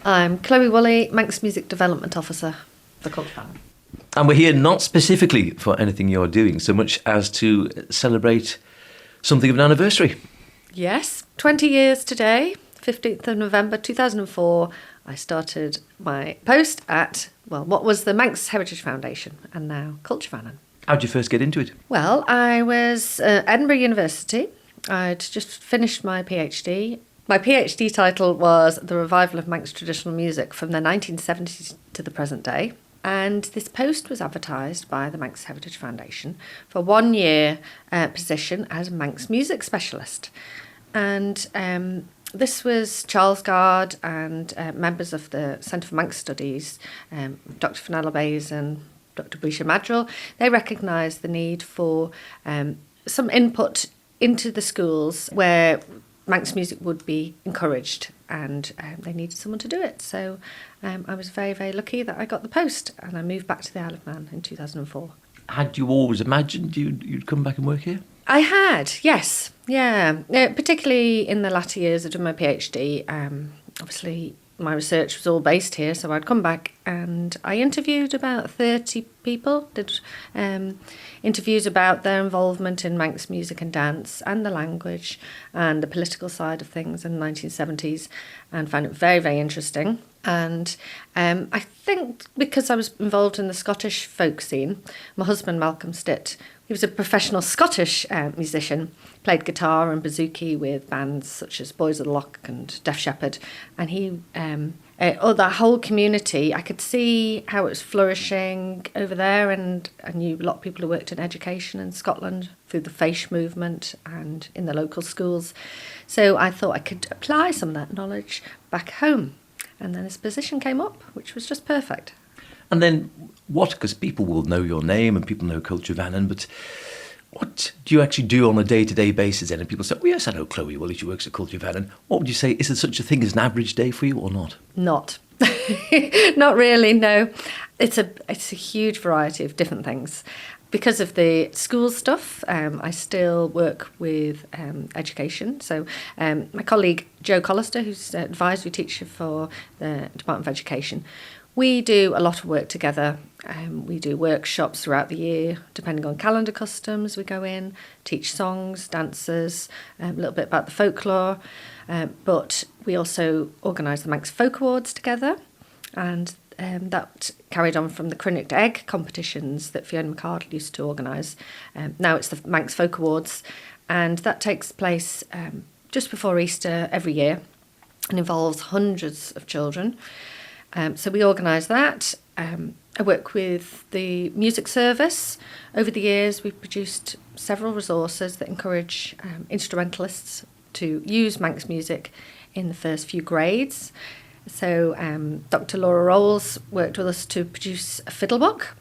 I'm Chloe Woolley, Manx Music Development Officer for Culture Vannin. And we're here not specifically for anything you're doing, so much as to celebrate something of an anniversary. Yes, 20 years today, 15th of November 2004, I started my post at, what was the Manx Heritage Foundation and now Culture Vannin. How did you first get into it? Well, I was at Edinburgh University. I'd just finished my PhD. My PhD title was The Revival of Manx Traditional Music from the 1970s to the present day. And this post was advertised by the Manx Heritage Foundation for 1 year position as Manx Music Specialist. And this was Charles Gard and members of the Centre for Manx Studies, Dr. Fenella Bays and Dr. Brisha Madrill. They recognised the need for some input into the schools where Manx music would be encouraged, and they needed someone to do it. So I was very, very lucky that I got the post, and I moved back to the Isle of Man in 2004. Had you always imagined you'd come back and work here? I had, yes. Yeah, particularly in the latter years of doing my PhD. Obviously, my research was all based here, so I'd come back and I interviewed about 30 people, did interviews about their involvement in Manx music and dance and the language and the political side of things in the 1970s, and found it very, very interesting. And I think because I was involved in the Scottish folk scene, my husband, Malcolm Stitt, he was a professional Scottish musician, played guitar and bouzouki with bands such as Boys of the Loch and Deaf Shepherd. And he, that whole community, I could see how it was flourishing over there. And I knew a lot of people who worked in education in Scotland through the Feish movement and in the local schools. So I thought I could apply some of that knowledge back home. And then this position came up, which was just perfect. And then what, because people will know your name and people know Culture Vannin, but what do you actually do on a day-to-day basis then? And people say, oh yes, I know Chloe Woolley, she works at Culture Vannin. What would you say, is there such a thing as an average day for you or not? Not. Not really, no. It's a huge variety of different things. Because of the school stuff, I still work with education. So my colleague Jo Collister, who's an advisory teacher for the Department of Education, we do a lot of work together. We do workshops throughout the year, depending on calendar customs. We go in, teach songs, dances, a little bit about the folklore. But we also organise the Manx Folk Awards together. And that carried on from the Crinnicht Egg competitions that Fiona McArdle used to organise. Now it's the Manx Folk Awards, and that takes place just before Easter every year and involves hundreds of children. So we organise that. I work with the music service. Over the years, we've produced several resources that encourage instrumentalists to use Manx music in the first few grades. So Dr. Laura Rolls worked with us to produce a fiddle book.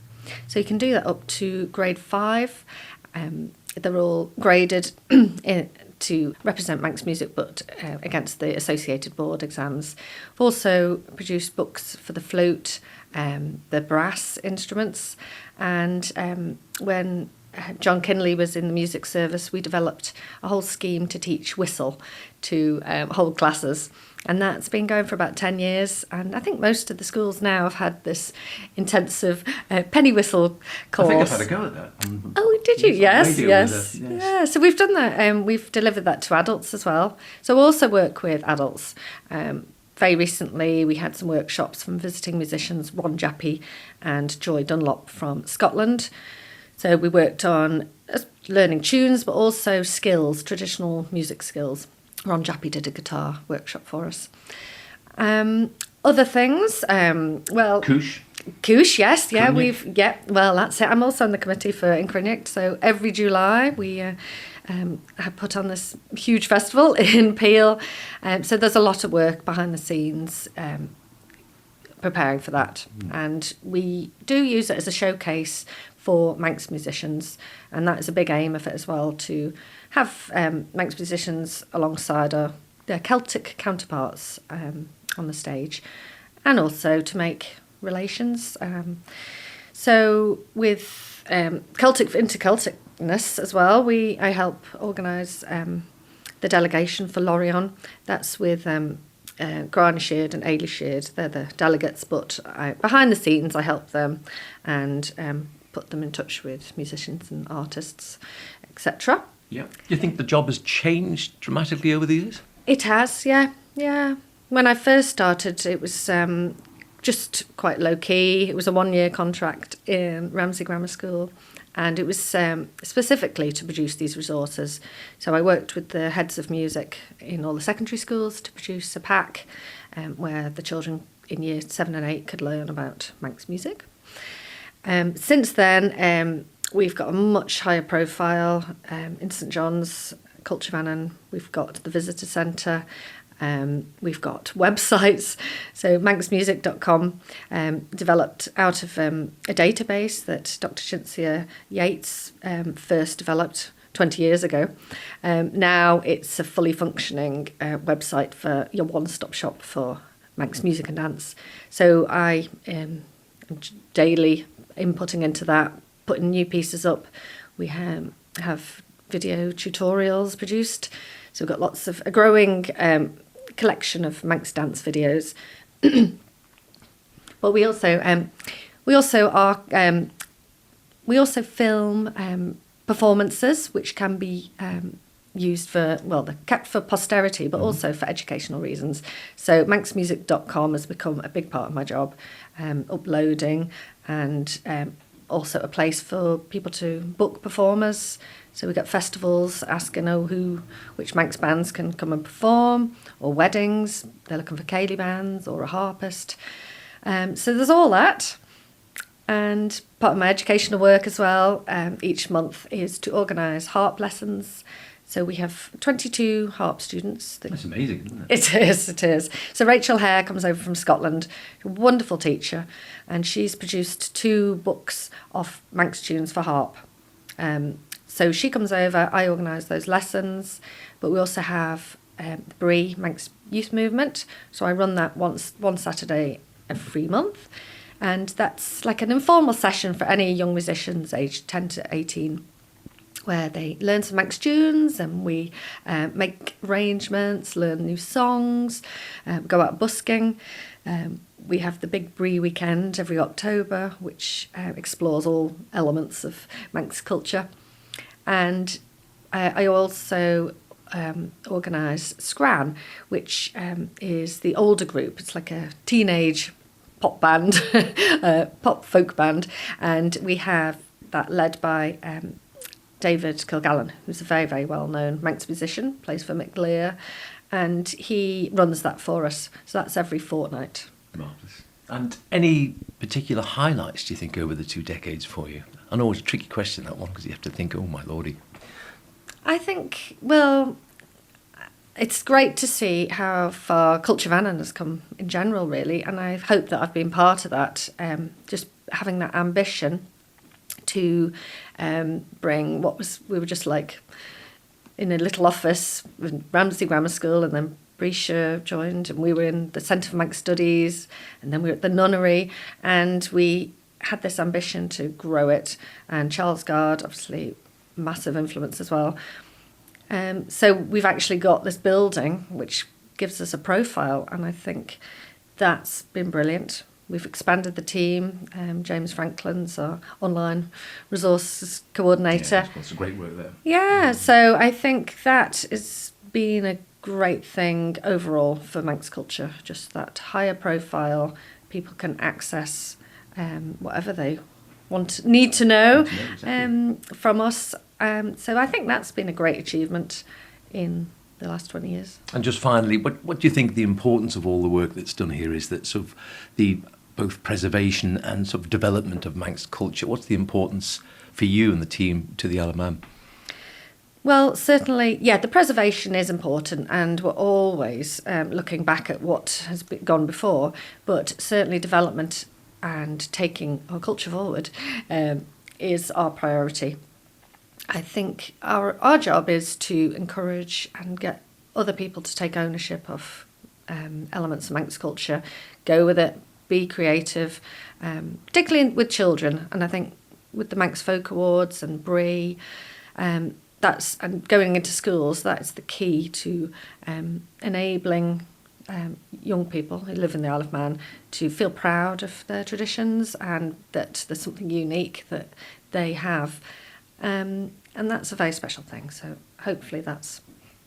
So you can do that up to grade 5. They're all graded to represent Manx music, but against the associated board exams. We've also produced books for the flute, the brass instruments, and when John Kinley was in the music service, we developed a whole scheme to teach whistle to whole classes. And that's been going for about 10 years. And I think most of the schools now have had this intensive penny whistle course. I think I've had a go at that. Oh, did you? Yes. Yes. Yeah, so we've done that. We've delivered that to adults as well. So we also work with adults. Very recently, we had some workshops from visiting musicians Ron Jappy and Joy Dunlop from Scotland. So we worked on learning tunes, but also skills, traditional music skills. Ron Jappy did a guitar workshop for us. Other things, Coosh. Coosh, yes, yeah, Crinnicht. Well, that's it. I'm also on the committee for Crinnicht, so every July we have put on this huge festival in Peel. So there's a lot of work behind the scenes preparing for that, and we do use it as a showcase for Manx musicians, and that is a big aim of it as well, to have Manx musicians alongside their Celtic counterparts on the stage, and also to make relations. So with Celtic for intercelticness as well, I help organise the delegation for Lorient. That's with Granishid and Ailishid, they're the delegates, but behind the scenes I help them and put them in touch with musicians and artists, etc. Yeah. Do you think the job has changed dramatically over the years? It has, yeah. When I first started, it was just quite low-key. It was a 1-year contract in Ramsey Grammar School, and it was specifically to produce these resources. So I worked with the heads of music in all the secondary schools to produce a pack where the children in year 7 and 8 could learn about Manx music. Since then, we've got a much higher profile in St John's, Culture Vannin. We've got the visitor centre. We've got websites. So manxmusic.com developed out of a database that Dr. Cinzia Yates first developed 20 years ago. Now it's a fully functioning website for your one-stop shop for Manx music and dance. So I am daily inputting into that, putting new pieces up. We have video tutorials produced. So we've got lots of a growing collection of Manx dance videos. But we also film performances which can be used for, well, they're kept for posterity, but also for educational reasons. So manxmusic.com has become a big part of my job, uploading and also a place for people to book performers. So we get festivals asking, which Manx bands can come and perform, or weddings, they're looking for ceilidh bands or a harpist. So there's all that. And part of my educational work as well, each month, is to organise harp lessons. So we have 22 harp students. That's amazing, isn't it? It is. So Rachel Hare comes over from Scotland, a wonderful teacher, and she's produced 2 books of Manx tunes for harp. So she comes over, I organise those lessons, but we also have the Brie Manx Youth Movement. So I run that one Saturday every month. And that's like an informal session for any young musicians aged 10 to 18, where they learn some Manx tunes and we make arrangements, learn new songs, go out busking. We have the big Brie weekend every October, which explores all elements of Manx culture. And I also organise Scran, which is the older group. It's like a teenage pop band, pop folk band. And we have that led by David Kilgallen, who's a very, very well-known Manx musician, plays for McLear, and he runs that for us. So that's every fortnight. Marvellous. And any particular highlights, do you think, over the 2 decades for you? I know it's a tricky question, that one, because you have to think, oh my lordy. I think, well, it's great to see how far Culture Vannin has come in general, really, and I hope that I've been part of that, just having that ambition to bring we were just like in a little office in Ramsey Grammar School, and then Brescia joined, and we were in the Centre for Manx Studies, and then we were at the Nunnery, and we had this ambition to grow it, and Charles Gard, obviously, massive influence as well. So we've actually got this building which gives us a profile, and I think that's been brilliant. We've expanded the team. James Franklin's our online resources coordinator. Yeah, it's great work there. Yeah, so I think that has been a great thing overall for Manx culture, just that higher profile, people can access whatever they need to know from us. So I think that's been a great achievement in the last 20 years. And just finally, what do you think the importance of all the work that's done here is, that sort of the both preservation and sort of development of Manx culture? What's the importance for you and the team to the Alamam? Well, certainly, yeah, the preservation is important, and we're always looking back at what has gone before, but certainly development and taking our culture forward is our priority. I think our job is to encourage and get other people to take ownership of elements of Manx culture, go with it, be creative, particularly with children. And I think with the Manx Folk Awards and Brie, and going into schools, that's the key to enabling young people who live in the Isle of Man to feel proud of their traditions and that there's something unique that they have. And that's a very special thing. So hopefully that's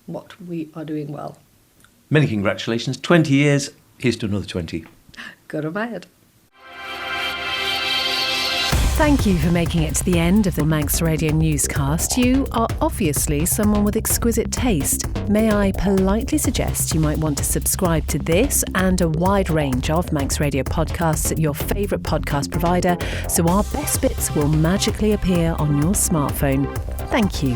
what we are doing well. Many congratulations. 20 years. Here's to another 20. Good or bad. Thank you for making it to the end of the Manx Radio Newscast. You are obviously someone with exquisite taste. May I politely suggest you might want to subscribe to this and a wide range of Manx Radio podcasts at your favourite podcast provider so our best bits will magically appear on your smartphone. Thank you.